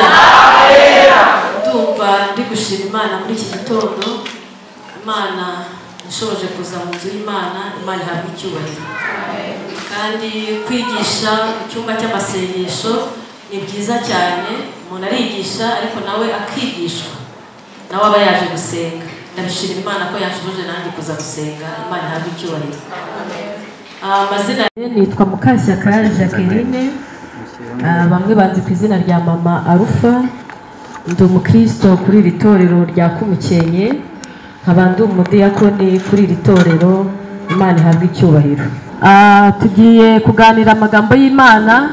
haleluya. Ndumva ndi gushima Imana muri iki gitondo. Imana ishoboje kuza mu nzu y'Imana, Imana ihabwa icyubahiro. Kandi kwigisha icyumba cy'amasengesho ni byiza cyane. Umuntu arigisha ariko nawe akigishwa, nawe aba yaje gusenga. Ndabishimira Imana ko yashoboje nanjye kuza gusenga. Imana ihabwa icyubahiro. Amazina nitwa Mukashyaka Jacqueline, bamwe banzi ku izina rya Mama Arufa. Ndi umukristo kuri iri torero rya Kumukenye, nkaba ndi umudiyakoni kuri iri torero. Imana ihabwa icyubahiro. Tugiye kuganira amagambo y'Imana,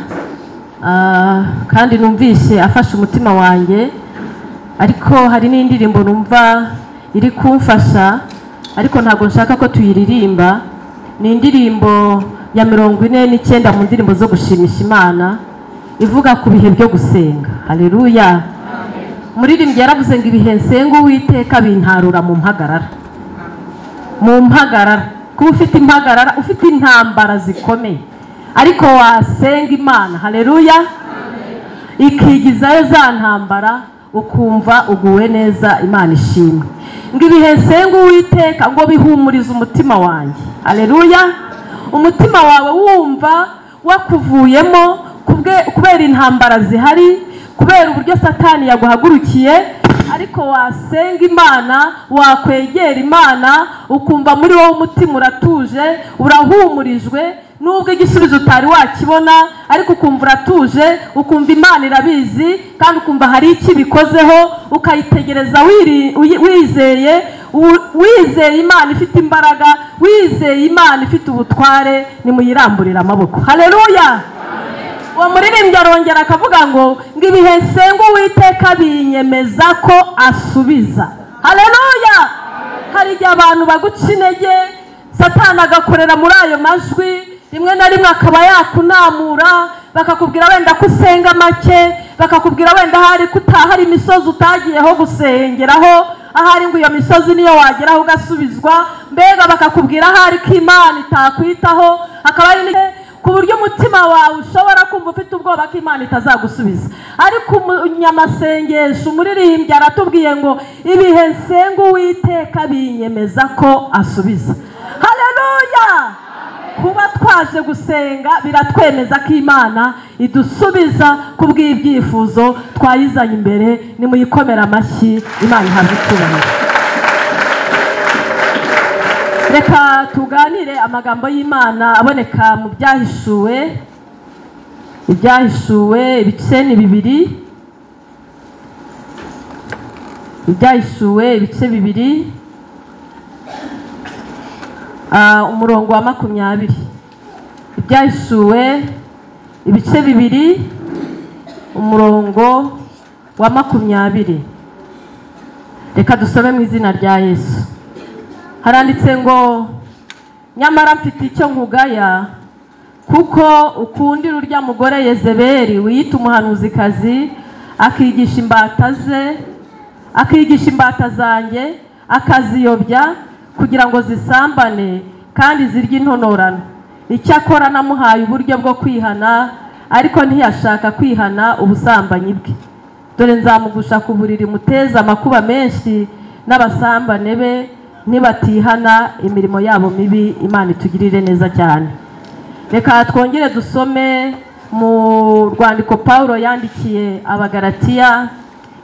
kandi numvise afashe umutima wanjye, ariko hari n'indirimbo numva iri kumfasha, ariko ntabwo nshaka ko tuyiririmba. Ni indirimbo ya 49 mu ndirimbo zo gushimisha Imana, ivuga ku bihe byo gusenga. Haleluya. Muririmbyi yaravuze ngo ibihe nsenga Uwiteka bintarura mu mpagarara. Mu mpagarara, kuba ufite impagarara, ufite intambara zikomeye, ariko wasenga Imana, haleluya, ikigizayo za ntambara, ukumva uguwe neza, Imana ishimwe. Ngo ibihe nsenga Uwiteka ngo bihumurize umutima wanjye. Haleluya. Umutima wawe wumva wakuvuyemo kubera intambara zihari, kubera uburyo Satani yaguhagurukiye, ariko wasenga Imana, wakwegera Imana, ukumva muri wowe umutima uratuje, urahumurijwe. Nubwo igisubizo utari wakibona, ariko ukumva uratuje, ukumva Imana irabizi, kandi ukumva hari iki bikozeho, ukayitegereza wizeye Imana ifite imbaraga, wizeye Imana ifite ubutware. Nimuyiramburira amaboko. Haleluya. Uwo muririmbyi arongera akavuga ngo ibihe nsenga Uwiteka binyemeza ko asubiza. Haleluya. Hari igihe abantu baguca intege, Satani agakorera muri ayo majwi, rimwe na rimwe akaba yakunamura, bakakubwira wenda ko usenga make, bakakubwira wenda hari imisozi utagiyeho gusengeraho, ahari ngo iyo misozi niyo wageraho ugasubizwa, mbega bakakubwira ko Imana itakwitaho, akaba ari ku buryo umutima wawe ushobora kumva ufite ubwoba ko Imana itazagusubiza. Ariko umunyamasengesho, umuririmbyi aratubwiye ngo ibihe nsenga Uwiteka binyemeza ko asubiza. Haleluya. Kuba twaje gusenga biratwemeza ko Imana idusubiza kubw'ibyifuzo twayizanye imbere. Nimuyikomera amashyi, Imana ihabwe icyubahiro. Reka tuganire amagambo y'Imana aboneka mu Byahishuwe. Ibyahishuwe ibice ni 2. Ibyahishuwe ibice 2, umurongo wa 20. Ibyahishuwe ibice 2, umurongo wa 20. Reka dusome mu izina rya Yesu. Haranditse ngo nyamara mfite icyo nkugaya, kuko ukundira urya mugore Yezebeli wiyita umuhanuzikazi, akigisha imbata zanjye, akaziyobya kugira ngo zisambane kandi zirye intonorano. Icyakora namuhaye uburyo bwo kwihana, ariko ntiyashaka kwihana ubusambanyi bwe. Dore nzamugusha ku buriri muteza amakuba menshi, n'abasambane be nibatihana imirimo yabo mibi. Imana itugirire neza cyane. Reka twongere dusome mu rwandiko Paulo yandikiye Abagalatiya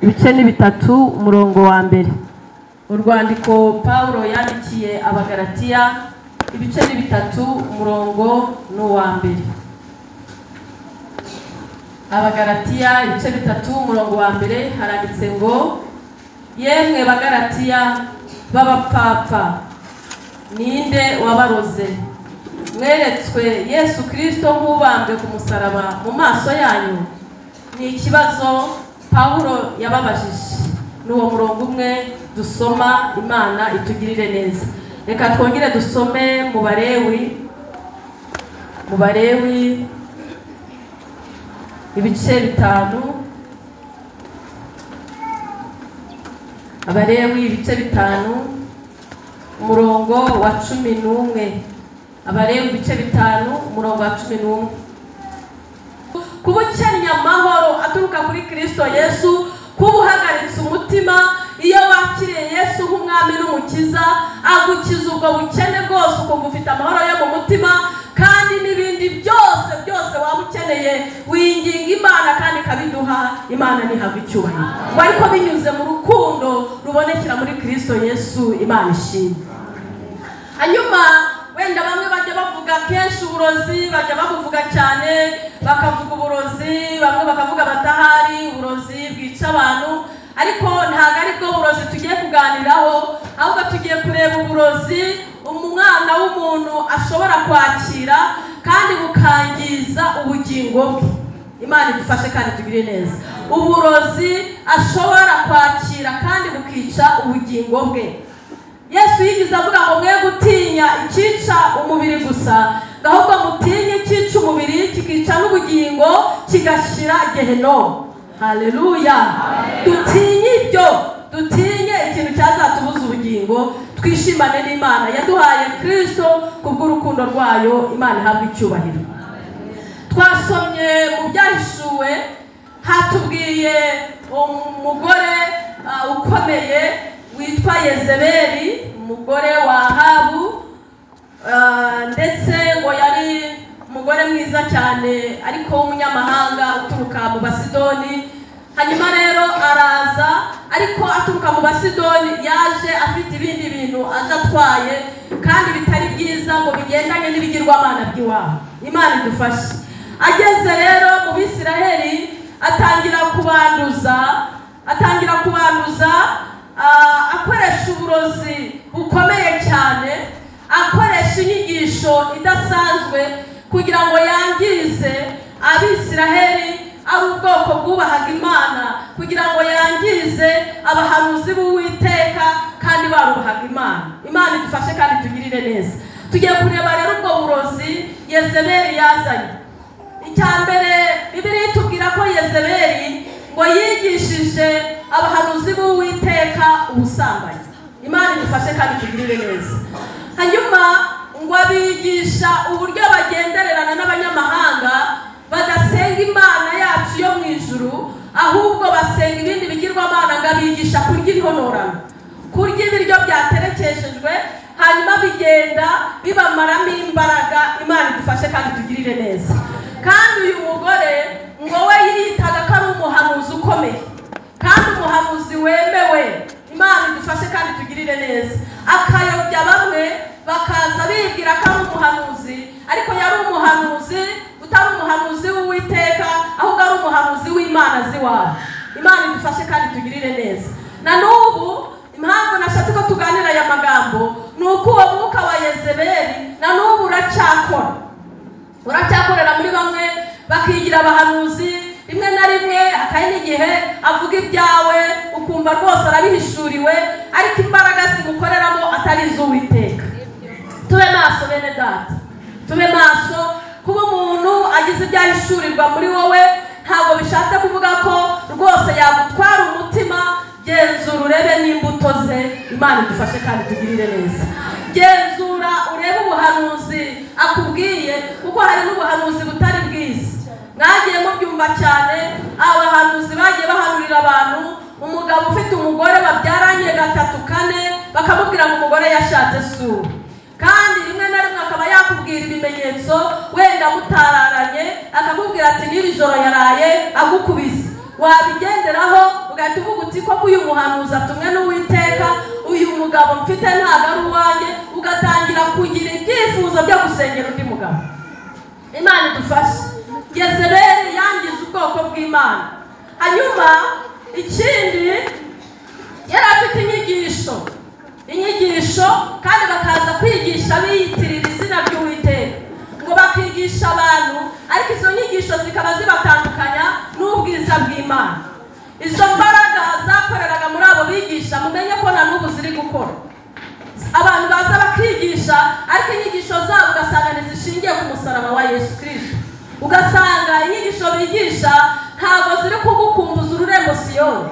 ibice ni 3, umurongo wa 1. Urwandiko Paulo yandikiye Abagalatiya ibice ni 3, umurongo wa 1. Abagalatiya ibice 3, umurongo wa 1 haranditse ngo yemwe Bagalatiya b'abapfapfa, ninde wabaroze? Mweretswe Yesu Kristo nk'ubambwe ku musaraba mu maso yanyu? Ni ikibazo Paulo yababajije. N'uwo murongo umwe dusoma. Imana itugirire neza. Reka twongere dusome mu Balewi ibice 5. Abalewi ibice 5, umurongo wa 11. Abalewi ibice 5, umurongo wa 11. kuba ukennye amahoro aturuka kuri Kristo Yesu, kuba uhagaritse umutima iyo wakiriye Yesu nk'umwami n'umukiza, agukiza ubwo bukene bwose ukumva ufite amahoro yo mu mutima, kandi n'ibindi byose waba ukeneye winginga Imana kandi ikabiduha. Imana nihabwa icyubahiro, ariko binyuze mu rukundo rubonekera muri Kristo Yesu. Imana ishimwe. Hanyuma wenda bamwe bajya bavuga kenshi uburozi, bajya babuvuga cyane, bakavuga uburozi, bamwe bakavuga batahari uburozi bwica abantu, ariko ntabwo ari bwo burozi tugiye kuganiraho, ahubwo tugiye kureba uburozi umwana w'umuntu ashobora kwakira kandi bukangiza ubugingo bwe. Imana idufashe kandi tugire neza. Uburozi ashobora kwakira kandi bukica ubugingo bwe. Yesu yigize avuga ngo mwe gutinya ikica umubiri gusa, ahubwo mutinye ikica umubiri kikica n'ubugingo kigashira Gehinomu. Haleluya. Dutinye ibyo, dutinye ikintu cyazatubuza ubugingo, twishimane n'Imana yaduhaye Kristo kubw'urukundo rwayo. Imana ihabwa icyubahiro. Twasomye mu Byahishuwe, hatubwiye umugore ukomeye witwa Yezebeli, umugore wa Ahabu, ndetse ngo yari umugore mwiza cyane ariko w'umunyamahanga uturuka mu Basidoni. Hanyuma rero araza, ariko aturuka mu Basidoni yaje afite ibindi bintu aje atwaye kandi bitari byiza ngo bigendanye n'ibigirwamana by'iwabo. Imana idufashe. Ageze rero mu Bisiraheli atangira kubanduza akoresha uburozi bukomeye cyane, akoresha inyigisho idasanzwe kugira ngo yangize Abisiraheli ari ubwoko bwubahaga Imana, kugira ngo yangize abahanuzi b'Uwiteka kandi barubahaga Imana. Imana idufashe kandi tugirire neza. Tugiye kureba rero ubwo burozi Yezebeli yazanye. Icyambere Bibiliya itubwira ko Yezebeli ngo yigishije abahanuzi b'Uwiteka ubusambanyi. Imana idufashe kandi tugirire neza. Hanyuma ngo abigisha uburyo bagendererana n'abanyamahanga, badasenga Imana yacu yo mu ijuru, ahubwo basenga ibindi bigirwamana, ngo abigisha kurya intonorano, kurya ibiryo byaterekeshejwe, hanyuma bigenda bibamaramo imbaraga. Imana idufashe kandi tugirire neza. Kandi uyu mugore ngo we yitaga ko ari umuhanuzi ukomeye kandi umuhanuzi wemewe. Imana idufashe kandi tugirire neza. Akayobya bamwe bakaza bibwira ko ari umuhanuzi, ariko yari umuhanuzi utari umuhanuzi w'Uwiteka, ahubwo ari umuhanuzi w'Imana ziwabo. Imana idufashe kandi tugirire neza. Na n'ubu impamvu nashatse ko tuganira aya magambo ni uko uwo mwuka wa Yezebeli na n'ubu uracyakorera muri bamwe, bakigira abahanuzi, rimwe na rimwe akaye n'igihe avuga ibyawe ukumva rwose arabihishuriwe, ariko imbaraga zimukoreramo atari iz'Uwiteka. Tube maso bene data, tube maso. Kuba umuntu agize ibyahishurirwa muri wowe ntabwo bishatse kuvuga ko rwose yagutwara umutima. Genzura urebe n'imbuto ze. Imana idufashe kandi tugirire neza. Genzura urebe ubuhanuzi akubwiye, kuko hari n'ubuhanuzi butari bwiza. Mwagiye mubyumva cyane, abahanuzi bagiye bahanurira abantu, umugabo ufite umugore babyaranye 3-4 bakamubwira ngo umugore yashatse sura, kandi rimwe na rimwe akaba yakubwira ibimenyetso wenda mutararanye, akamubwira ati n'iri joro yaraye agukubise. Wabigenderaho ugahita uvuga uti ko uyu muhanuzi atumwe n'Uwiteka, uyu mugabo mfite ntabwo ari uwanjye, ugatangira kugira ibyifuzo byo gusengera undi mugabo. Imana idufashe. Yezebeli yangiza ubwoko bw'Imana. Hanyuma ikindi, yari afite inyigisho kandi bakaza kwigisha biyitirira izina ry'Uwiteka, ngo bakigisha abantu, ariko izo nyigisho zikaba zibatandukanya n'ubwiza bw'Imana. Izo mbaraga zakoreraga muri abo bigisha, mumenye ko na n'ubu ziri gukora. Abantu baza bakigisha, ariko inyigisho zabo ugasanga ntizishingiye ku musaraba wa Yesu Kristo. Ugasanga inyigisho bigisha ntabwo ziri kugukumbuza ururembo Siyoni.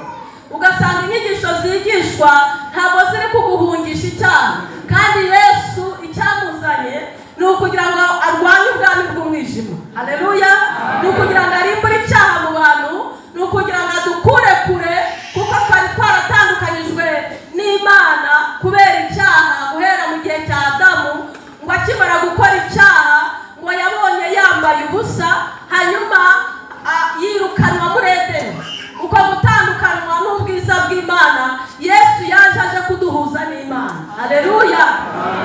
Ugasanga inyigisho zigishwa ntabwo ziri kuguhungisha icyaha, kandi Yesu icyamuzanye ni ukugira ngo arwanye ubwami bw'umwijima. Haleluya. Ni ukugira ngo arimbure akimara gukora icyaha ngo yabonye yambaye ubusa hanyuma yirukanwa muri Edeni. Uko gutandukanwa n'ubwiza bw'Imana, Yesu yaje aje kuduhuza n'Imana. Haleluya!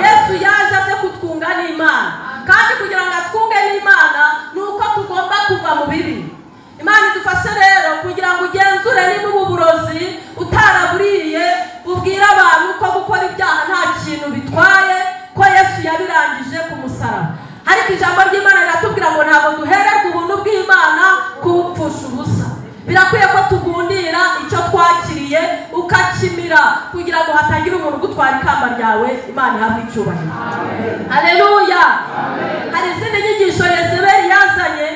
Yesu yaje aje kutwunga n'Imana, kandi kugira ngo atwunge n'Imana nuko tugomba kuva mu bibi. Imana idufashe rero kugira ngo ugenzure niba uburozi utaraburiye, ubwira abantu ko gukora ibyaha nta kintu bitwaye, ko Yesu yabirangije ku musaraba. Ariko ijambo ry'Imana riratubwira ngo ntabwo duhererwa ubuntu bw'Imana kubupfusha ubusa. Birakwiye ko tugundira icyo twakiriye ukakimira, kugira ngo hatagira umuntu ugutwara ikamba ryawe. Imana ihabwe icyubahiro. Haleluya! Hari izindi nyigisho Yezebeli yazanye,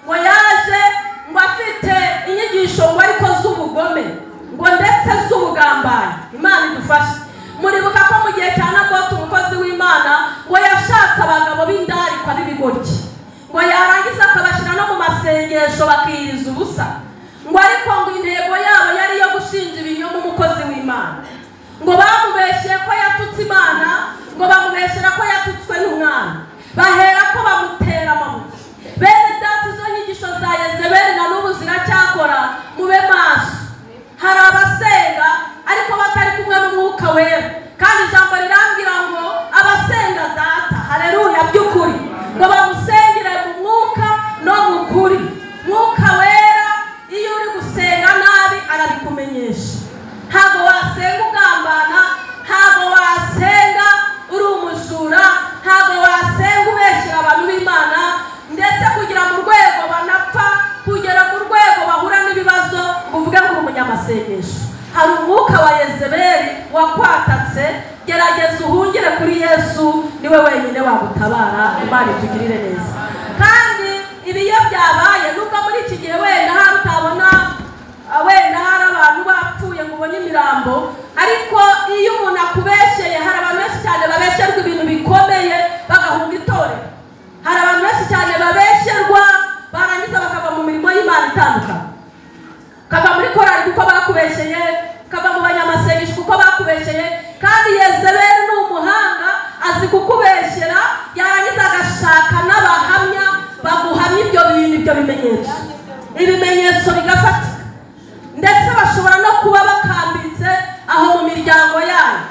ngo yaje ngo afite inyigisho ngo ariko z'ubugome, ngo ndetse z'ubugambanyi. Imana idufashe. Muribuka ko mu gihe cya Naboti umukozi w'Imana ngo yashatse abagabo b'indarikwa n'ibigoryi, ngo yarangiza akabashyira no mu masengesho bakiyiriza ubusa, ngo ariko ngo intego yabo yari iyo gushinja ibinyoma umukozi w'Imana. Ngo bamubeshyeye ko yatutse Imana, ngo bamubeshyera ko yatutswe n'umwana, bahera ko bamutera amabuye. Bene data, izo nyigisho za Yezebeli na n'ubu ziracyakora. Mube maso. Hari abasenga ariko batari kumwe n'Umwuka Wera, kandi ijambo rirambwira ngo abasenga data, haleluya, by'ukuri, ngo bamusengere mu mwuka no mu kuri. Mwuka Wera iyo uri gusenga nabi arabikumenyesha. Ntabwo wasenga ugambana, ntabwo wasenga uri umujura, ntabwo wasenga ubeshyira abantu b'Imana, ndetse kugira mu rwego banapfa, kugera mu rwego bahura n'ibibazo uvuge ngo umunyamasengesho. Hari umwuka wa Yezebeli wakwatatse. Gerageza uhungire kuri Yesu, niwe wenyine wagutabara. Imana itugirire neza. Kandi ibi iyo byabaye, nubwo muri iki gihe wenda hari utabona, wenda hari abantu bapfuye ngo ubone imirambo, ariko iyo umuntu akubeshyeye, hari abantu benshi cyane babeshyerwa ibintu bikomeye bagahunga itorero. Hari abantu benshi cyane babeshyerwa barangiza bakava mu mirimo y'Imana itandukanye, kava muri korali kuko bakubeshyeye, kava mu banyamasengesho kuko bakubeshyeye. Kandi Yezebeli ni umuhanga, azi kukubeshyera, yarangiza agashaka n'abahamya baguhamya ibyo bintu, ibyo bimenyetso, ibimenyetso bigafatika. Ndetse bashobora no kuba bakambitse aho mu miryango yayo,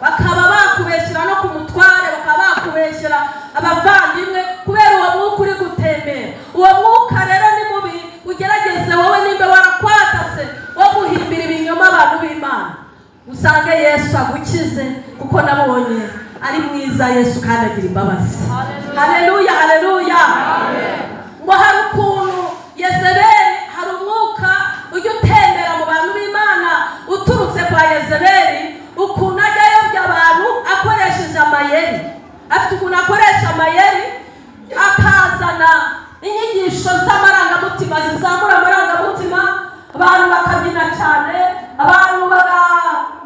bakaba bakubeshyira no ku mutware, bakaba bakubeshyira abavandimwe, kubera uwo mwuka uri gutembera. Uwo mwuka rero ni mubi. Ugerageze wowe nimba warakwatatse wo guhimbira ibinyoma abantu b'Imana, usange Yesu agukize, kuko nabonye ari mwiza Yesu kandi agira imbabazi. Haleluya, haleluya. Ngo hari ukuntu Yezebeli, hari umwuka ujya utembera mu bantu b'Imana uturutse kwa Yezebeli, ukuntu ajya ayobya abantu akoresheje amayeri. Afite ukuntu akoresha amayeri, akazana inyigisho z'amarangamutima, zizamura amarangamutima, abantu bakabyina cyane, abantu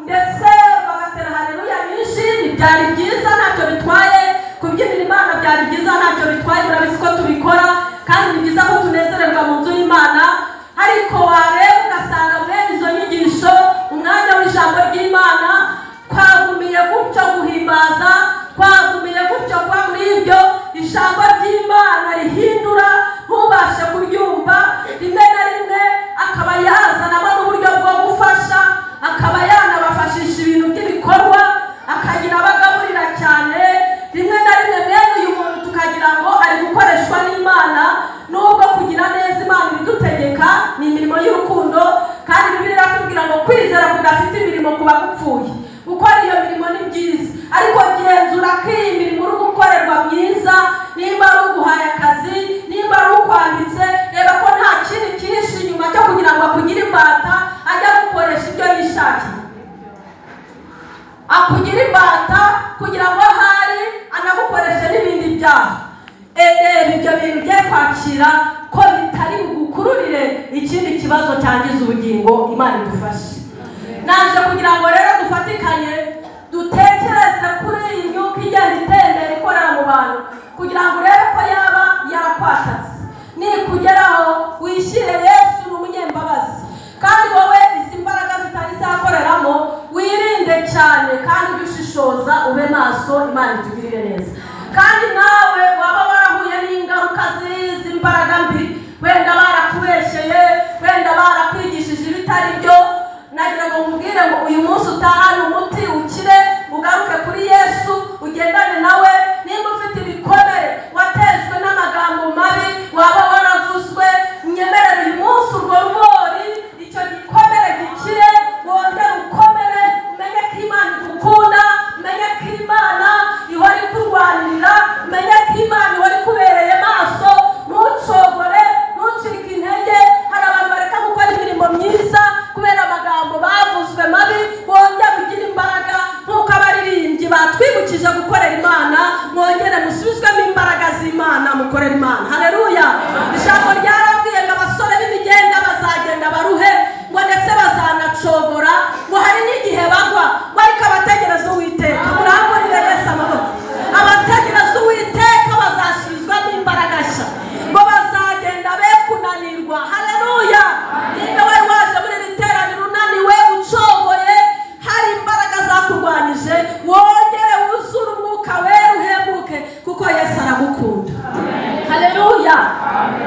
ndetse bagatera haleluya nyinshi. Byari byiza, ntacyo bitwaye. Kubyinira Imana byari byiza, ntacyo bitwaye. Murabizi ko tubikora, kandi ni byiza ko tunezererwa mu nzu y'Imana. Ariko wareba ugasanga mwene izo nyigisho, umwanya w'ijambo ry'Imana, twagumiye gutyo guhimbaza, twagumiye gutyo kwa muri ibyo ijambo ry'Imana rihindura ntubashe kuryumva. Rimwe na rimwe akaba yazanamo n'uburyo bwo gufasha, akaba yanabafashisha ibintu by'ibikorwa, akagira abagaburira cyane. Rimwe na rimwe mwene uyu muntu tukagira ngo ari gukoreshwa n'Imana, nubwo kugira neza Imana ibidutegeka ni imirimo y'urukundo. Kandi Bibiliya iratubwira ngo kwizera kudafite imirimo kuba gupfuye. Gukora iyo mirimo ni byiza, ariko genzura ko iyi mirimo uri gukorerwa myiza. Nimba ari uguhaye akazi, nimba ari ukwanditse, reba ko nta kindi kihishe inyuma cyo kugira ngo akugire imbata ajya gukoresha ibyo yishakiye, akugira imbata kugira ngo ahari anagukoreshe n'ibindi byaha. Ibyo bintu bye kwakira ko bitari bugukururire ikindi kibazo cyangiza ubugingo. Imana idufashe. Naje kugira ngo rero dufatikanye dutekereze kuri iyi myuka igenda itembera ikorera mu bantu, kugira ngo urebe ko yaba yarakwatatse. Nikugeraho wishyire Yesu n'umunyembabazi, kandi wowe izi mbaraga zitari zakoreramo wirinde cyane, kandi ujye ushishoza, ube maso. Imana itugirire neza. Kandi n'ibitari byo. Nagira ngo nkubwire ngo uyu munsi utahana umuti ukire, ugaruke kuri Yesu, ugendane nawe. Nimba ufite ibikomere watejwe n'amagambo mabi waba waravuzwe, nyemerera uyu munsi urwo rugori icyo gikomere gikire, wongere ukomere, umenye ko Imana igukunda, umenye ko Imana ihora ikurwanirira, umenye ko Imana ihora ikubereye maso. Ntucogore, ntucike intege. Hari abantu bareka gukora imirimo myiza kubera amagambo bavuzwe mabi. Wongere ugire imbaraga nk'uko abaririmbyi batwibukije gukorera Imana. Mwongere musubizwemo imbaraga z'Imana, mukorera Imana. Haleluya. Ijambo ryarabwiye ngo abasore b'imigenda bazagenda baruhe, ngo ndetse bazanacogora, ngo hari n'igihe bagwa, ngo ariko abategereza Uwiteka murangurire Yesu amaboko. Abategereza Uwiteka bazasubizwamo imbaraga nshya, ngo bazagenda be kunanirwa. Haleluya. Niba wari waje muri iri teraniro unaniwe, ucogoye, hari imbaraga zakurwanyije, wongere wuzure umwuka wera, uhembuke, kuko Yesu aragukunda. Haleluya.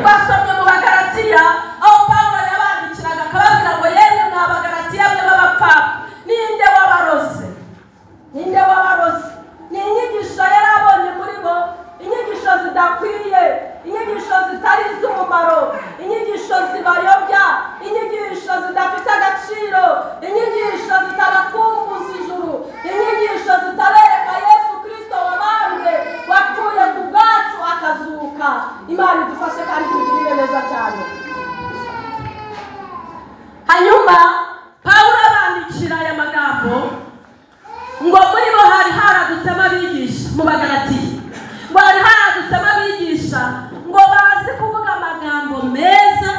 Basomye mu Bagalatiya aho Pawulo yabandikiraga akababwira ngo yemwe mwa Bagalatiya mwe b'abapfapfa, ninde wabaroze? Ninde wabaroze? Ni inyigisho yari abonye muri bo, inyigisho zidakwiye, inyigisho zitari iz'umumaro, inyigisho zibayobya, inyigisho zidafite agaciro, inyigisho zitabakumbuza ijuru, inyigisho zitabereka Yesu Kristo wabambwe, wapfuye ku bwacu akazuka. Imana idufashe kandi tugirire neza cyane. Hanyuma Pawulo abandikira aya magambo ngo muri bo hari haradutsemo abigisha mu Bagalatiya, ngo hari haradutsemo abigisha ngo bazi kuvuga amagambo meza,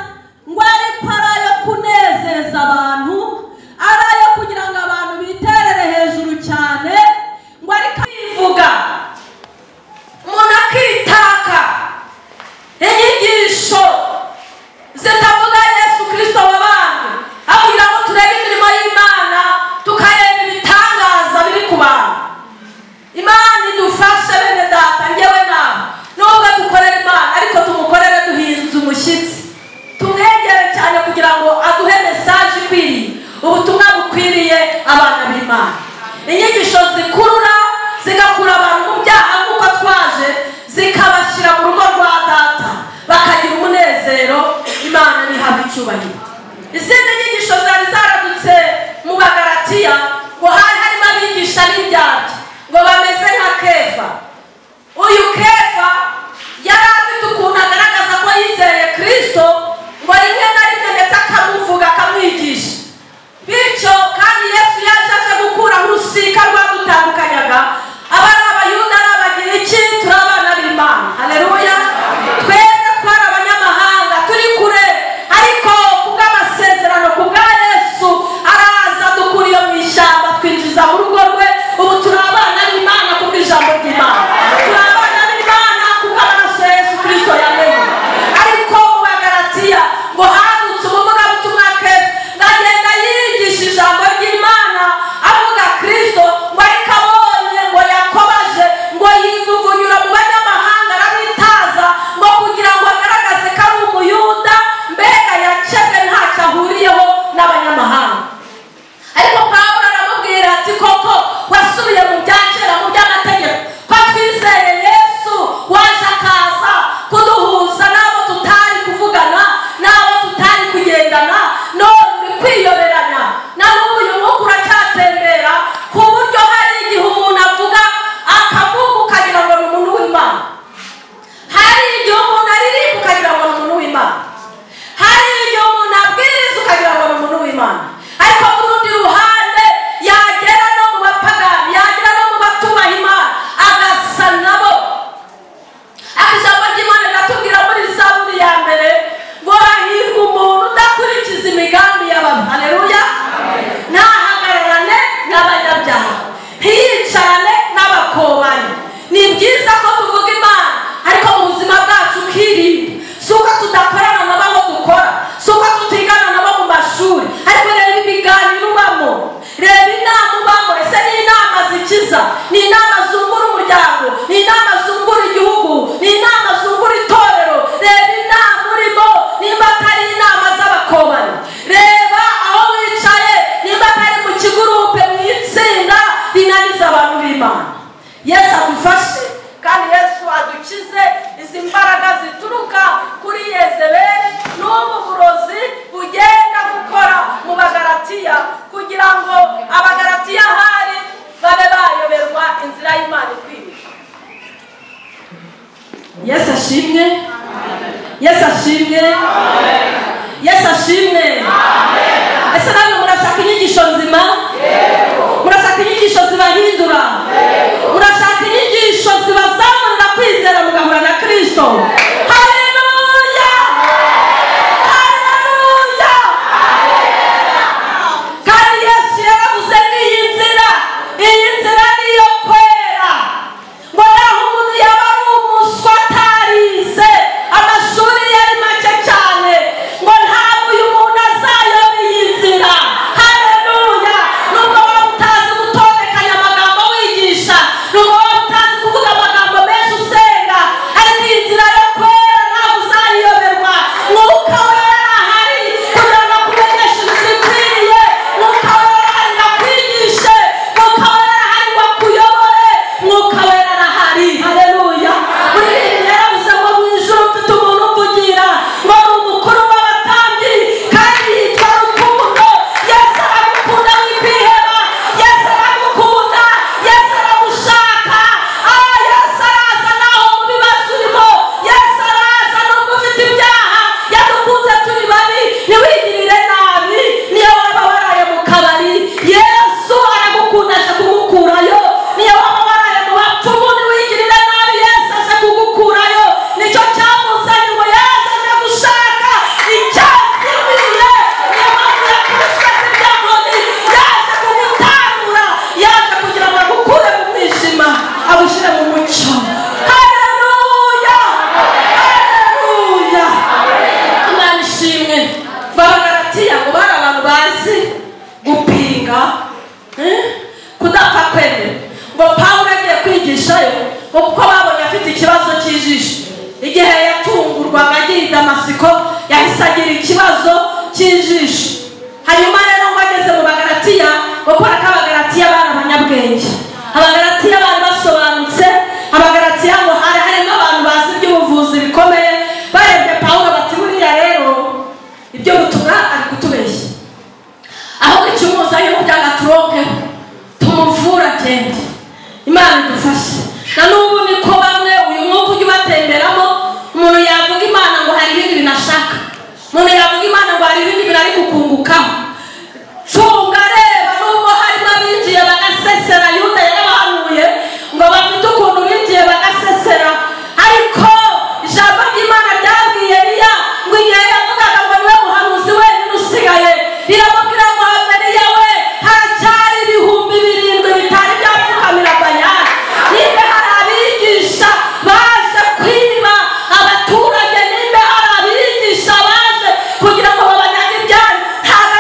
ngo ariko ari ayo kunezeza abantu, ari ayo kugira ngo abantu biterere hejuru cyane, ngo ariko bivuga umuntu akitaka. Inyigisho zitavuga Yesu Kristo wabambwe, kugira ngo turebe imirimo y'Imana, tukareba ibitangaza biri ku bantu. Imana idufashe bene data, njyewe nawe, nubwo dukorera Imana ariko tumukorere duhinze umushyitsi, tumwegere cyane kugira ngo aduhe mesaje ikwiriye, ubutumwa bukwiriye abana b'Imana. Inyigisho zikurura, zigakura abantu mu byaha nk'uko twaje, zikabashyira mu rugo rwa data, bakagira umunezero. Imana nihabwe icyubahiro. Izindi nyigisho zari zaradutse mu Bagalatiya, ngo hari harimo abigisha b'indyarya, ngo bameze nka Kefa. Uyu Kefa yari afite ukuntu agaragaza ko yizeye Kristo, ngo rimwe na rimwe ndetse akamuvuga, akamwigisha. Bityo kandi Yesu yaje aje gukuraho urusika rwadutandukanyaga. Abari Abayuda n'Abagiriki turi abana b'Imana. Haleluya. Twebwe twari abanyamahanga, turi kure, ariko kubw'amasezerano, kubwa Yesu araza dukura iyo mu ishyamba, twinjiza mu rugo rwe. Ubu turi abana b'Imana kubw'ijambo ry'Imana, turi abana b'Imana kubw'amaraso Yesu Kristo yamenye. Ariko mu Bagalatiya ngo hadutse umuvugabutumwa Kefa, ngagenda yigisha ijambo ry'Imana avuga Kristo, ngo ariko abonye ngo yakobaje, ngo yivugunyura mu banyamahanga arabitaza, ngo kugira ngo agaragaze ko ari Umuyuda, mbega yakebwe ntacyo ahuriyeho n'abanyamahanga. Ariko Pawulo aramubwira ati koko wasubiye mu bya kera, mu by'amategeko, ko twizeye Yesu waje akaza kuduhuza n'abo tutari kuvugana, n'abo tutari kugendana, none uri kwiyoberanya. Na n'ubu uyu mwuka uracyatembera, ku buryo hari igihe umuntu avuga akavuga ukagira ngo ni umuntu w'Imana, hari igihe umuntu aririmba ukagira ngo ni umuntu w'Imana, hari igihe umuntu abwiriza ukagira ngo ni umuntu w'Imana. Ariko ku rundi ruhande yagera no mu bapagani, yagera no mu batubaha Imana, agasa nabo. Ijambo ry'Imana riratubwira muri Zaburi ya mbere ngo hahirwa umuntu udakurikiza imigambi y'ababi. Haleluya. Ntahagararane n'abanyabyaha, ntiyicarane n'abakobanyi. Ni byiza ko tuvuga Imana, ariko mu buzima bwacu ukirinda. Si uko tudakorana nabo aho dukora, si uko tutigana nabo mu mashuri, ariko reba ibiganiro ubamo, reba inama ubamo. Ese ni inama zikiza? Ni inama zungura umuryango? Ni inama zungura igihugu? Ni inama zungura itorero? Reba inama urimo, nimba atari inama z'abakobanyi. Reba aho bw'Imana. Yesu adufashe kandi Yesu adukize izi mbaraga zituruka kuri Yezebeli n'ubu burozi bugenda gukora mu Bagalatiya, kugira ngo Abagalatiya hari babe bayoberwa inzira y'Imana ikwiriye. Yesu ashimwe. Yesu ashimwe. Yesu ashimwe. Ese namwe murashaka inyigisho nzima? Murashaka inyigisho zibahindura? Murashaka inyigisho zibazamurira kwizera mugahura na Kristo? Haleluya! Haleluya! Kandi Yesu yaravuze n'iyi nzira niyo kwera, ngo naho umuntu yaba ari umuswa atarize, amashuri yari make cyane, ngo ntabwo uyu muntu azayoba iyi nzira. Haleluya! Nubwo waba utazi gutondekanya amagambo wigisha, nubwo waba utazi kuvuga amagambo menshi usenga, ariko iyi nzira yo kwera ntabwo uzayiyoberwa. Mwuka wera arahari kugira ngo akumenyeshe inzira ikwiriye. Mwuka wera arahari ngo akwigishe. Mwuka wera arahari ngo akuyobore. Mwuka wera arahari. Haleluya! Muri iyi yaravuze ngo mu ijuru mfite umuntu umvugira, ngo ni umukuru w'abatambyi kandi yitwa Rukundo. Yesu aragukunda wikwiheba. Yesu aragukunda. Yesu aragushaka. Yesu araza naho mu bibazo urimo. Yesu araza nubwo ufite ibyaha. Yadukunze turi babi, ntiwigirire nabi. Niyo waba waraye mu kabari, Yesu aragukunda aje kugukurayo. Niyo waba waraye mu bapfumu, ntiwigirire nabi. Yesu aje kugukurayo. Nicyo cyamuzanye ngo yaje aje gushaka icyazimiye. Niyo mpamvu yakubiswe n'ibyamoni. Yaje kugutarura. Yaje kugira ngo agukure mu mwijima agushyire mu mucyo. Haleluya! Haleluya! Imana ishimwe. Abagalatiya ngo bari abantu bazi gupinga, kudapfa kwemera. Ngo Pawulo agiye kwigishayo, ngo kuko babonye afite ikibazo cy'ijisho. Igihe yatungurwaga agiye i Damasiko, yahise agira ikibazo cy'ijisho. Hanyuma rero ngo ageze mu Bagalatiya, ngo kubera ko Abagalatiya bari abanyabwenge, Abagalatiya bari basobanutse, Abagalatiya ngo harimo abantu bazi iby'ubuvuzi bikomeye. Barebye Pawulo bati buriya rero ibyo butumwa ari kutubeshya, ahubwo icyumuzayo kugira ngo aturonkeho tumuvura agende. Imana idufashe. Na n'ubu niko bamwe uyu mwuka ujya ubatemberamo. Umuntu yavuga Imana ngo hari ibindi binashaka, umuntu yavuga Imana ngo hari ibindi binari kukungukaho. Cunga reba, nubwo harimo abinjiye bagasesera. Yuda yarabahanuye ngo bafite ukuntu binjiye bagasesera, ariko ijambo ry'Imana ryabwiye Eliya ngo igihe yavugaga ngo niwe muhanuzi wenyine usigaye, riramubwira ngo Eliya we, haracyari ibihumbi 7 bitari byapfukamira Bayali. Nimba hari abigisha baje kwiba abaturage, nimba hari abigisha baje kugira ngo babanyage ibyanyu, ntabwo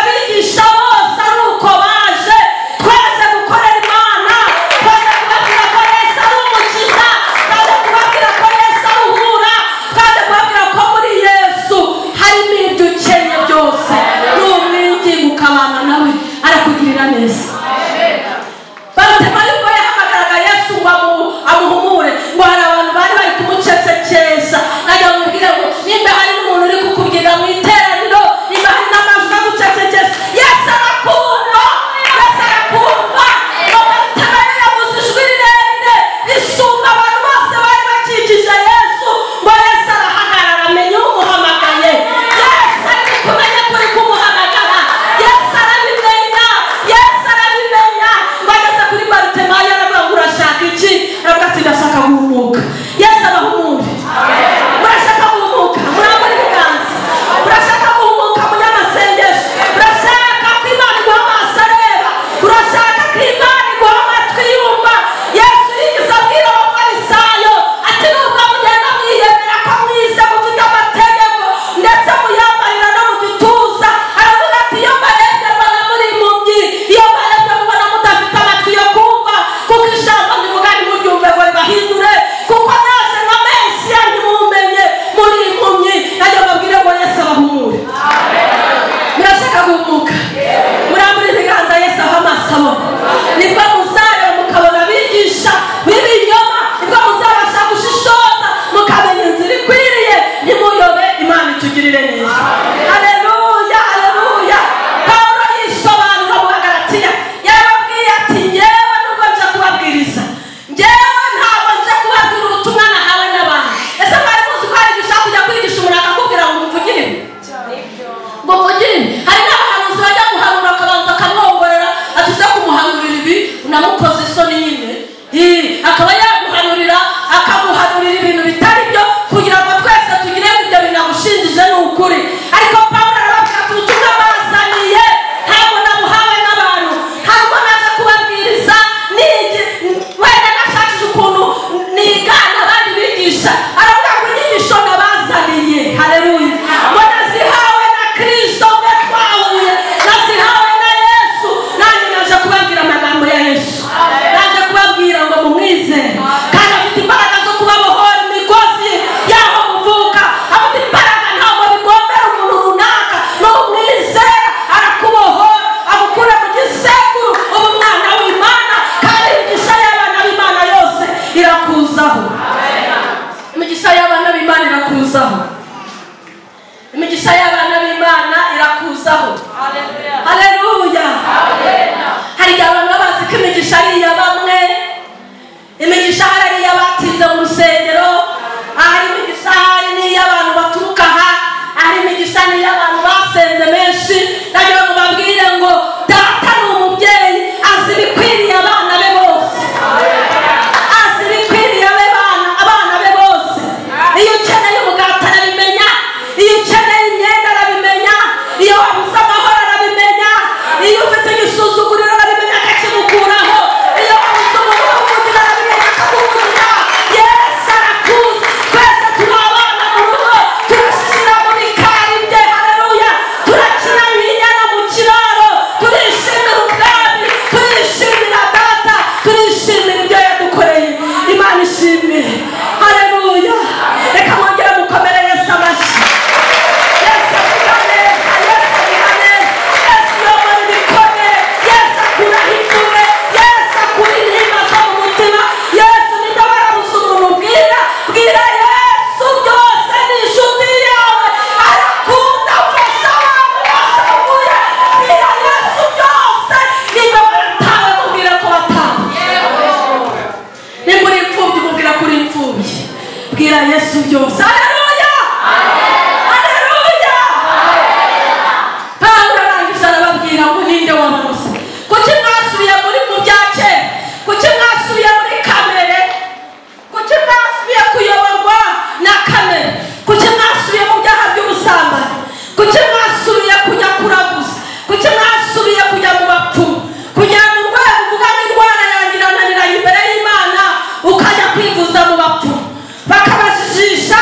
irakuzaho. Imigisha y'abana b'Imana irakuzaho. Imigisha y'abana b'Imana irakuzaho. Haleluya. Hari abantu bazi ko imigisha ari iya bamwe, imigisha ari iy'abatize mu rusengero, hari imigisha hari n'iy'abantu baturuka aha, hari imigisha n'iy'abantu basenze menshi. Nagira ngo babwire ngo data ni umubyeyi, azi ibikwiriye abana be bose, azi ibikwiriye abana be bose. Iyo ukeneye umugati arabimenya, iyo ukeneye imyenda arabimenya, iyo wabuze amahoro arabimenya, iyo ufite igisuzuguriro arabimenya akakimukuraho, iyo wabuze umuntu uvugira arabimenya akakuvugira. Yesu arakuzi. Twese turi abana mu rugo, turashyira mu bikari bye. Haleluya. Turakina nk'inyana mu kiraro, turishimira ubwami, turishimira data, turishimira ibyo yadukoreye. Imana ishimire. Haleluya. Reka mwongere mukomere Yesu amashyi. Yesu avuga neza, Yesu avuga neza, Yesu yomora ibikomere, Yesu akuraho imvune, Yesu akura intimba zo mu mutima. Yesu nibyo barabuze umuntu ubwira, bwira Yesu byose ni inshuti yawe, arakunda afasha abantu basaguye. Bwira Yesu byose, nibyo baratawe mubwire ko batawe. Nimba uri imfubyi mubwira ko uri imfubyi. Bwira Yesu byose. Haleluya. Haleluya. Pawulo arangije arababwira ngo ninde wabarose. Kuki mwasubiye mu bya kera? Kuki mwasubiye muri kamere? Kuki mwasubiye kuyoborwa na kamere? Kuki mwasubiye mu byaha by'ubusambanyi? Kuki mwasubiye kujya kuraguza? Kuki mwasubiye kujya mu bapfumu? Kugira ngo urwego uvuga n'indwara yanjye irananiranye imbere y'Imana, ukajya kwivuza mu bapfumu bakabajijisha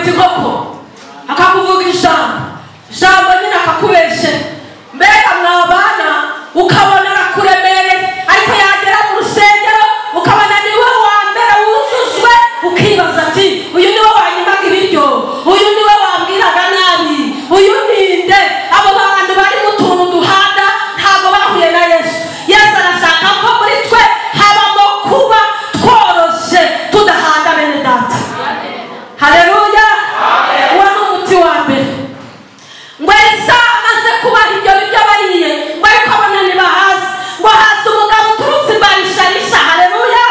iti koko akakuvuga ijambo nyine akakubeshe mbega mwabana ukabona arakuremereye ariko yagera mu rusengero ukabona niwe wa mbere wuzuzwe ukibaza ati uyu niwe wanyimaga ibiryo uyu niwe wambwiraga nabi uyu ninde abo bantu bari mu tuntu duhanda ntabwo bahuye na Yesu arashaka ko muri twe habamo kuba tworoshe tudahanda bene data. Haleluya. Uwo ni umuti wa mbere. Ngo Elisa amaze kubaha ibyo biryo bariye ngo ariko abona ntibahaze ngo haza umugabo uturutse imbarisharisha. Haleluya.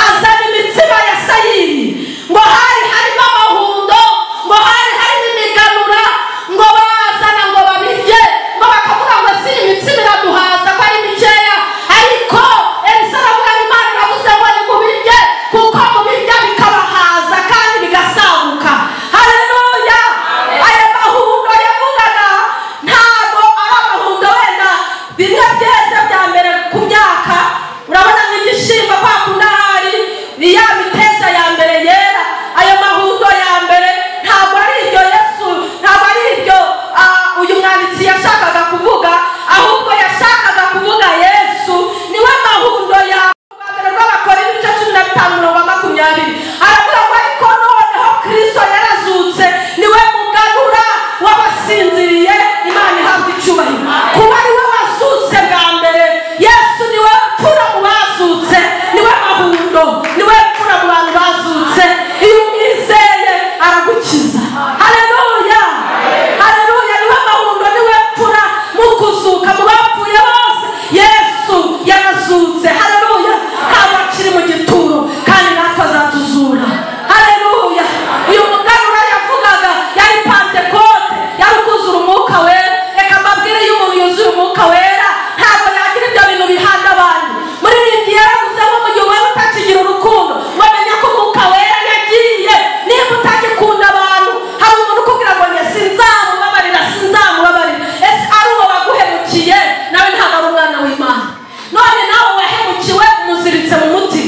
Azana imitsima ya sayiri ngo hari harimo amahundo ngo hari harimo imiganura ngo bazana ngo babirye ngo bakavuga ngo si imitsima iraduhaza ko ari mikeya ariko Elisa aravuga ngo Imana iravuze ngo ni mubirye kuko mubirya bikabahaza kandi bigasaguka. Haleluya. Aya mahundo yavugaga ntabwo ari amahundo wenda bimwe byeze bya mbere ku myaka urabona nk'igishimbo kwa kundi ahari iya miteza ya mbere yera. Ayo mahundo ya mbere ntabwo ari ibyo Yesu ntabwo ari ibyo uyu mwanditsi yashakaga kuvuga ahubwo yashakaga kuvuga Yesu niwe mahundo ya mbere rw'abakora ibice 15:20 aravuga ngo ariko noneho Kristo yarazutse niwe muganura w'abasinziriye. Imana ihabwa icyubahiro kuba niwe wazutse bwa mbere. Yesu niwe pfura mu bazutse niwe mahundo niwe pfura mu bantu bazutse. Iyo umwizeye aragukiza. Haleluya. Haleluya. Niwe mahundo niwe pfura mu kuzuka mu bapfuye bose. Yesu yarazutse. Haleluya. ntabwo akiri mu gituro kandi natwe azatuzura. Haleluya. Uyu muganura yavugaga yari Pentekote yari kuzura umwuka wera. Reka mbabwire iyo umuntu yuzuye umwuka wera ntabwo yagira ibyo bintu bihanda abantu. Muri iyi gihe yaravuze ngo mu gihe wari utakigira urukundo wamenya ko umwuka wera yagiye. Niba utagikunda abantu hari umuntu ukubwira ngo njye sinzamubabarira. Ese ari uwo waguhemukiye nawe ntabwo ari umwana w'Imana. None nawe wahemukiwe umuziritse mu muti.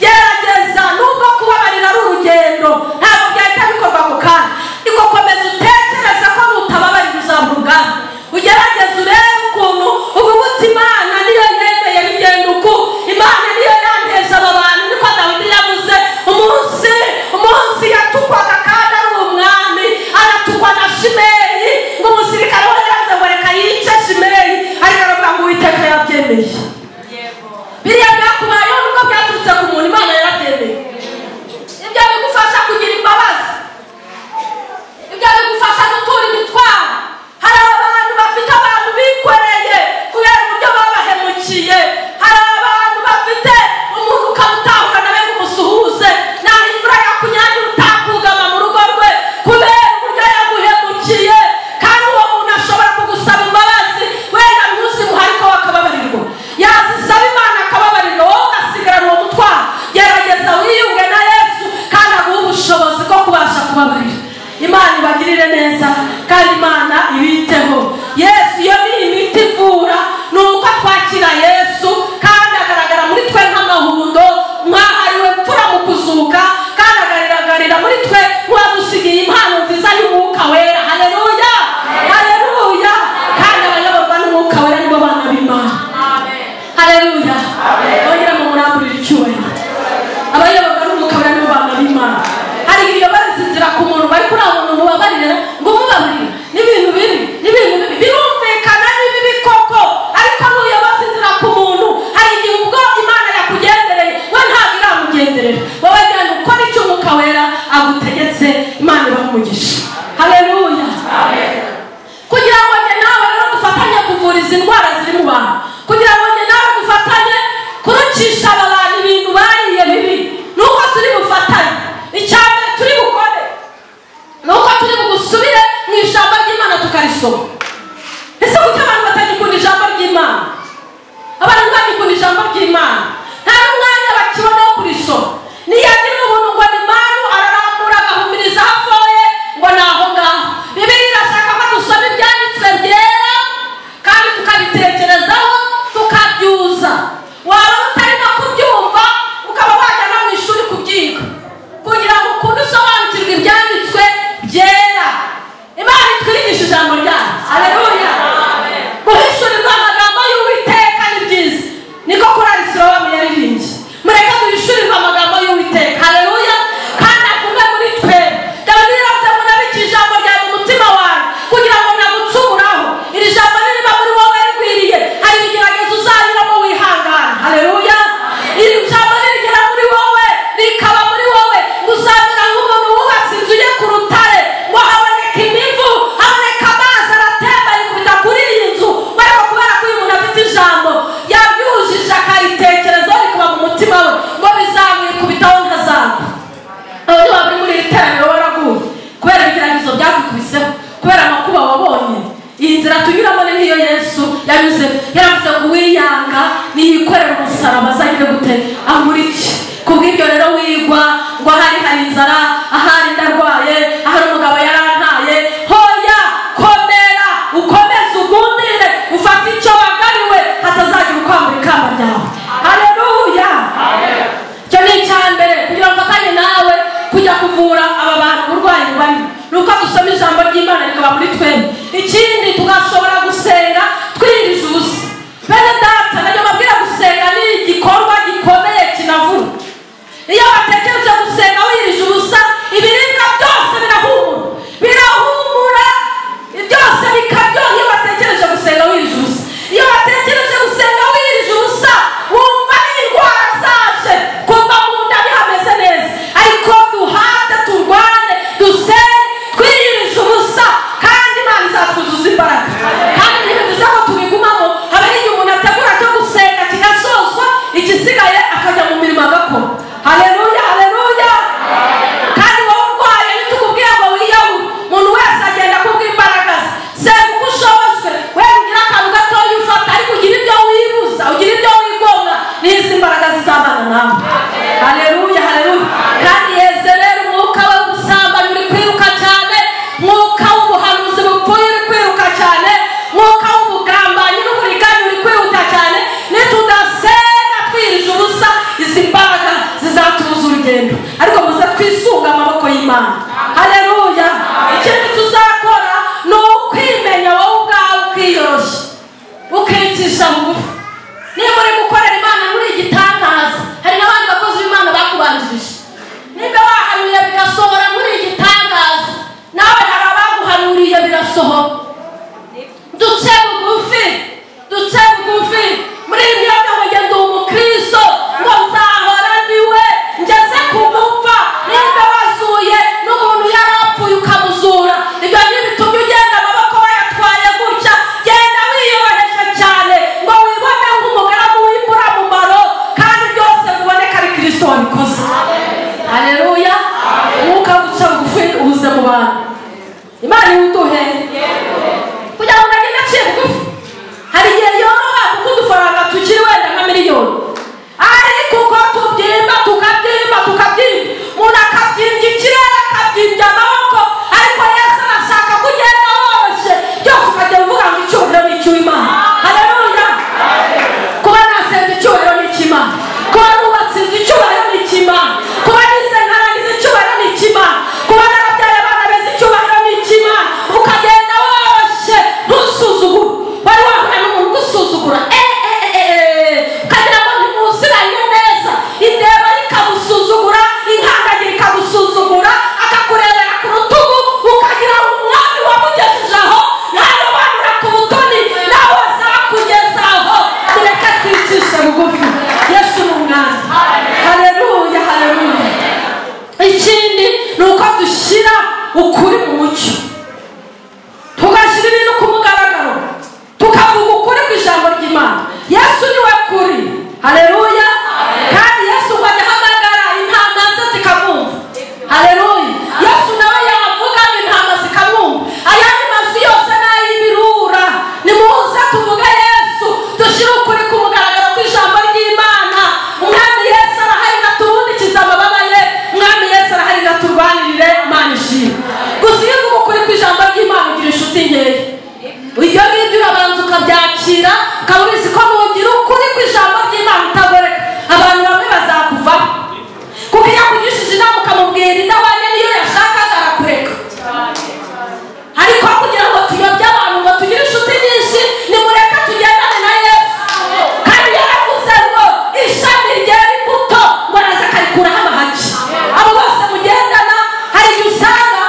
Gerageza nubwo kubabarira ari urugendo ntabwo byahita bikorwa ako kanya. Iko komeza utekereza ko nutababarira uzambuga. Ugerageza urebe ukuntu uvuga uti Imana niyo yemeye bigenda uku. Imana niyo yanteje aba bantu niko Dawidi yavuze umunsi yatukwaga kandi ari umwami aratukwa na Shimeyi ngo umusirikare we yaze ngo reka yice Shimeyi ariko aravuga ngo Uwiteka yabyemeye. Biriya byakubayeho nubwo byaturutse ku muntu Imana yarabyemeye. Ibyo bigufasha kugira imbabazi. Ibyo bigufasha gutura imitwaro. Hari abantu bafite abantu bikoreye kubera uburyo babahemukiye. Hari abantu bafite umuntu ukamutahura nawe ngo umusuhuze naho imvura yakunyagira utakugama mu rugo rwe kubera uburyo yaguhemukiye. Kandi uwo muntu ashobora kugusaba imbabazi wenda ntuzimuhe ariko wakababarirwa. Yazisaba Imana akababarirwa wowe ugasigarana uwo mutwaro. Gerageza wiyunge na Yesu kandi aguhe ubushobozi bwo kubasha kubabarira. Imana ibagirire neza kandi Imana ibiteho. Yesu iyo ni imiti ivura nuko twakira Yesu kandi agaragara muri twe nk'amahundo mwahariwe pfura mu kuzuka kandi agaragarira muri twe nk'uwadusigiye impano nziza y'umwuka wera. Haleluya. Haleluya. Kandi abayoborwa n'umwuka wera nibo bana b'Imana. Haleluya. Bongera mu muramburira icyubahiro. Abayoborwa n'umwuka wera nibo bana b'Imana. Hari iyo barizira ku muntu bari kuri abo muntu babarira ngo mubabarire n'ibintu bibi birumvikana n'ibibi koko ariko n'uyo bazira ku muntu hari igihe ubwo Imana yakugendereye we ntabwo iramugenderera wowe genda ukora icyo umwuka wera agutegetse. Imana ibamugisha. Haleluya. Kugira ngo njye nawe rero dufatanye kuvura izi ndwara ziri mu bantu. Kugira ngo njye nawe dufatanye kurucisha aba bantu ibintu bariye bibi nuko turi bufatanye. Icyambere turi bukore nuko turi bugusubire mu ijambo ry'Imana tukarisoma. Ese kuko abantu batagikunda ijambo ry'Imana? Abantu bagikunda ijambo ry'Imana nta n'umwanya bakibona wo kurisoma. Niyagira umuntu ngo ni Manu ararambura agahumiriza hafoye ngo naho ngaho. Bibiliya irashaka ko dusoma ibyanditswe byera kandi tukabitekerezaho tukabyuza. Waba utari no kubyumva ukaba wajya no mu ishuri kubyiga kugira ngo ukunde usobanukirwe ibyanditswe musaraba azagire gute amuriki. Kubw'ibyo rero wigwa ngo hari inzara, ahari ndarwaye, ahari umugabo yarantaye, hoya komera ukomeze ugundire ufate icyo wagariwe hatazagira ukwambura ikamba ryawe. Haleluya. Cyo ni icyambere kugira ngo mfatanye nawe kujya kuvura aba bantu uburwayi bubari nuko dusoma ijambo ry'Imana rikaba muri twembi. Ikindi tugashobora gusenga twirije ubusa. Bene data najya mabwira gusenga ni igikorwa gikomeye kinavuna. Iyo watekereje gusenga wirije ubusa ibiribwa byose birahumura byose bikaryoha. Iyo watekereje gusenga wirije ubusa, iyo watekereje gusenga wirije ubusa wumva indwara zaje kumva mu nda bihameze neza. Ariko duhate turwane dusenge twirije ubusa kandi Imana izatwuzuza imbaraga. Kandi ntibivuze ko tubigumamo, haba igihe umuntu ategura cyo gusenga kigasozwa igisigaye akajya mu mirimo agakora. Haleluya, haleluya. Kandi wowe urwaye nitukubwira ngo wiyahure, umuntu wese agenda kubw'imbaraga ze. Senga uko ushobozwe, wewe ugira akantu gatoya ufata, ariko ugira ibyo wibuza, ugira ibyo wigonga, n'izi mbaraga zizabana nawe. Haleluya, haleluya. Kandi Yezebeli umwuka we gusambana uri kwiruka cyane, umwuka w'ubuhanuzi bupfuye uri kwiruka cyane, umwuka w'ubugambanyi n'uburiganya uri kwihuta cyane. Nitudasenga twirije ubusa izi mbaraga zizatubuza urugendo, ariko muze twisunga amaboko y'Imana. Haleluya. Ikindi tuzakora ni ukwimenya wowe ubwawe, ukiyoroshya ukicisha bugufi. Niba uri gukorera Imana muri igitangaza, hari n'abandi bakozi b'Imana bakubanjirije. Niba wahanuye bigasohora muri igitangaza, nawe hari abaguhanuriye birasohora. Duce bugufi, duce bugufi. Muri ibi byose ngo ngende umukristo ngo nzahora ndiwe ngeze ku gupfa. Niba wasuye n'umuntu yarapfuye ukamuzura, ibyo ntibitumye ugenda amaboko bayatwaye gutya. Genda wiyoroheje cyane ngo wibone nk'umugaragu w'imburamumaro, kandi byose biboneka ari Kristo wabikoze. Haleluya. Umwuka guca bugufi ubuze mu bantu. Imana iwuduhe kugira ngo nagende aciye bugufi. Hari igihe yoroha kuko udufaranga tukiri wenda nka miliyoni, ariko uko tubyimba tukabyimba umuntu akabyimbya ikirere akabyimbya amaboko, ariko Yesu arashaka kugenda woroshye byose ukagenda uvuga ngo icyubahiro ni icy'Imana. Haleluya. Kuba nasenze icyubahiro ni icy'Imana, kuba nubatse inzu icyubahiro ni icy'Imana, kuba nize nkarangiza icyubahiro ni icy'Imana, kuba narabyaye abana beza icyubahiro ni icy'Imana. Ukagenda woroshye ntusuzugure. Wari wahuye n'umuntu ugusuzugura ukagira ngo ntimuziranye neza, indeba ikamusuzugura, inkandagira ikamusuzugura, akakurebera ku rutugu ukagira ngo umwami wamugejeje aho ntarobanura ku butoni nawe azakugeza aho. Mureke twicishe bugufi, Yesu ni umwami. Haleluya, haleluya. Ikindi ni uko dushyira ukuri mu mucyo, tugashyira ibintu ku mugaragaro, tukavuga ukuri ku ijambo ry'Imana. Yesu ni we kuri. Haleluya. Kandi Yesu ngo ahamagara intama ze zikamwumva. Haleluya. Yesu nawe yavuga intama zikamwumva. Ayandi mazu yose n'ay'ibirura, nimuze tuvuge Yesu, dushyire ukuri ku mugaragaro ku ijambo ry'Imana. Umwami Yesu arahari ngaturundikiza amababa ye, umwami Yesu arahari ngaturwanirire. Imana ishimwe. Gusa iyo uvuga ukuri ku ijambo ry'Imana ugira inshuti nkeya. Ibyo ngibyo urabanza ukabyakira, ukaba ubizi ko nugira ukuri ku ijambo ry'Imana utagoreka, abantu bamwe bazakuvaho. Kuko iyo akugishije inama ukamubwira indabane niyo yashakaga arakureka. Ariko kugira ngo tuyobye abantu ngo tugire inshuti nyinshi, nimureka tugendane na Yesu. Kandi yaravuze ngo ishami ryera imbuto ngo araza akarikuraho amahagi. Abo bose mugendana hari igihe usanga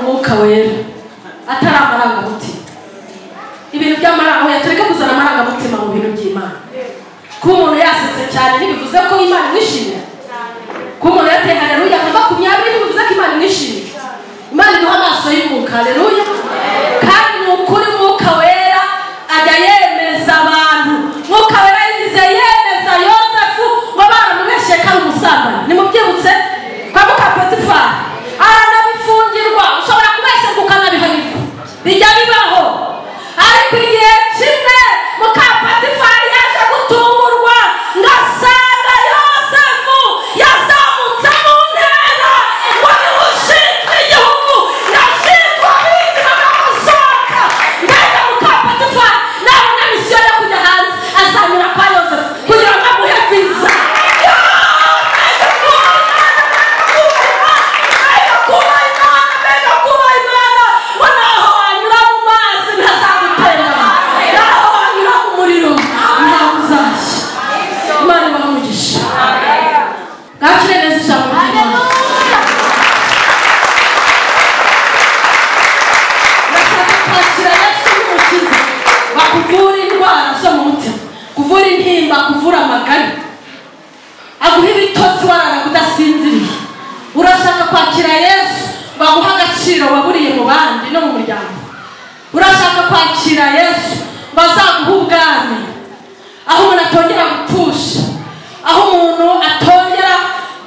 umwuka wera atari amarangamutima. Ibintu by'amarangamutima tureke kuzana amarangamutima mu bintu by'Imana. Kuba umuntu yasetse cyane ntibivuze ko Imana imwishimiye. Kuba umuntu yateye haleluya nka 20 ntibivuze ko Imana imwishimiye. Imana iduha amaso y'umwuka, haleluya. Kandi ni ukuri umwuka wera ajya yemeza abantu. Umwuka wera yigize yemeza Yosefu ngo baramubeshye ko ari umusambanyi. Nimubyibutse kwa muka Potifari aranabifungirwa, ushobora kubeshya ukanabihanirwa, bijya bibaho. Ariko igihe kimwe muka Potifari yaje gutungurwa ngasanga Yosefu yazamutse mu ntera ngo nimushinzwe igihugu yashinzwe abiga bakamusohoka. Mbega muka Potifari nabona misiyo yo kujya hanze azanyura kwa Yosefu kugira ngo amuhe viza. Kuvura intimba, kuvura amagara, aguha ibitotsi warara kudasinziriye. Urashaka kwakira Yesu baguha agaciro waburiye mu bandi no mu muryango. Urashaka kwakira Yesu bazaguha ubwami, aho umuntu atongera gupfusha, aho umuntu atongera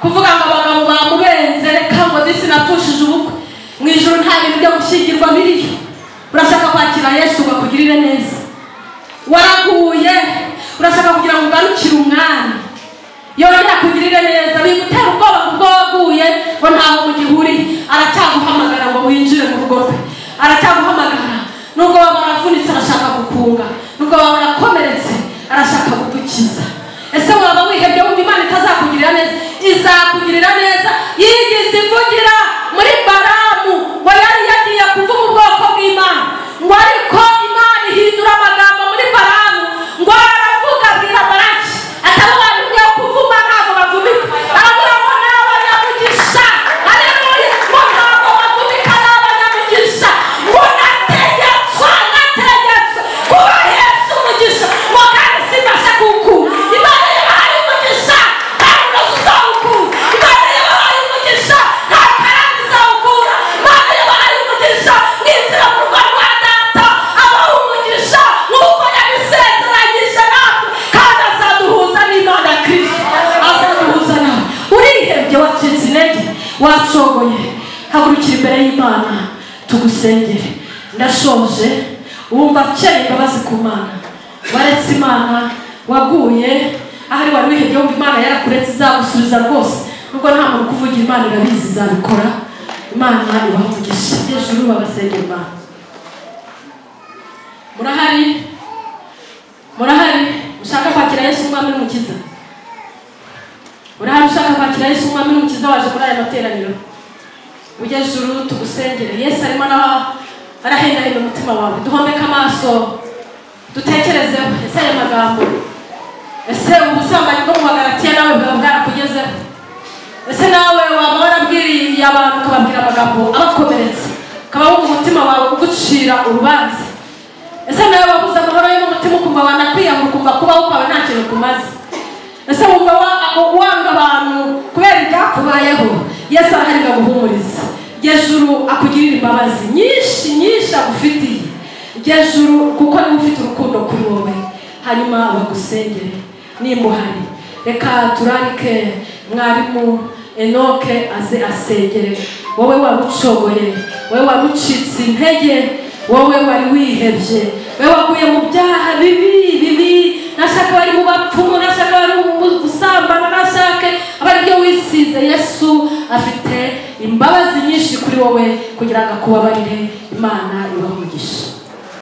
kuvuga ngo abagabo bamubenze reka ngo disi napfushije ubukwe. Mu ijuru nta bintu byo gushyingirwa biriyo. Urashaka kwakira Yesu bakugirire neza. Waraguye urashaka kugira ngo ugarukire umwami yongera kugirire neza. Bigutera ubwoba kubwo waguye ngo ntaho mugihuriye. Aracyaguhamagara ngo winjire mu rugo rwe, aracyaguhamagara. Nubwo waba waravunitse arashaka gukunga, nubwo waba warakomeretse arashaka kugukiza. Ese waba wihebye wumva Imana itazakugirira neza? Izakugirira neza. Yigize ivugira muri Baramu ngo yari yagiye kuvuga ubwoko bw'Imana, ngo ariko Imana ihindura amagambo muri Baramu ngo aravuga bwira Baraki atari abantu ugiye kuvuma ntabwo bavumika. Aravuga ngo ni abanyamugisha, haleluya, ngo ntabwo bavumika ni abanyamugisha. Ngo nategetswe kuba Yesu umugisha, ngo kandi simbasha kuwukura. Imana yabahaye umugisha kandi unoze uzawukura. Imana yabahaye umugisha nta karande izawukura. Imana yabahaye umugisha mwinjira mu rugo rwa data abaha umugisha nk'uko yabisezeranyije natwe, kandi azaduhuza n'Imana Kristo, azaduhuza nawe. Urihebye, wacitse intege, wacogoye, hagurukira imbere y'Imana tugusengere. Ndashoje. Wumva akeneye imbabazi ku Mana, waretse Imana, waguye ahari wari wihebye wumva Imana yarakuretse izagusubiza rwose. Nubwo nta muntu kuvugira Imana irabizi izabikora. Imana ibaha umugisha. Hejuru babasengera Imana. Murahari ushaka kwakira Yesu umwami n'umukiza? Urahari ushaka kwakira Yesu umwami n'umukiza waje muri aya materaniro? Ujye juru tugusengere. Yesu arimo arahindahindura umutima wawe. Duhomeka amaso dutekerezeho. Ese aya magambo, ese ubusambanyi bwo mu Bagalatiya nawe bwaba bwarakugezeho? Ese nawe waba warabwiriye abantu ukababwira amagambo abakomeretse, ukaba wumva umutima wawe ugucira urubanza? Ese nawe wabuze amahoro yo mu mutima ukumva wanakwiyahura ukumva kubaho kwawe nta kintu kumaze? Ese wumva wanga abantu kubera ibyakubayeho? Yesu arahari ngo aguhumurize. Jejuru akugirira imbabazi nyinshi agufitiye. Jejuru kuko niwe ufite urukundo kuri wowe. Hanyuma bagusengere nimba uhari. Reka turarike mwarimu Enoke aze asengere. Wowe wabucogoye, wowe wabucitse intege, wowe wari wihebye, wowe waguye mu byaha bibi. Nashaka bari mu bapfumu, nashaka bari mu gusambana, nashaka abari byo wisize. Yesu afite imbabazi nyinshi kuri wowe kugira ngo akubabarire. Imana ibaha umugisha.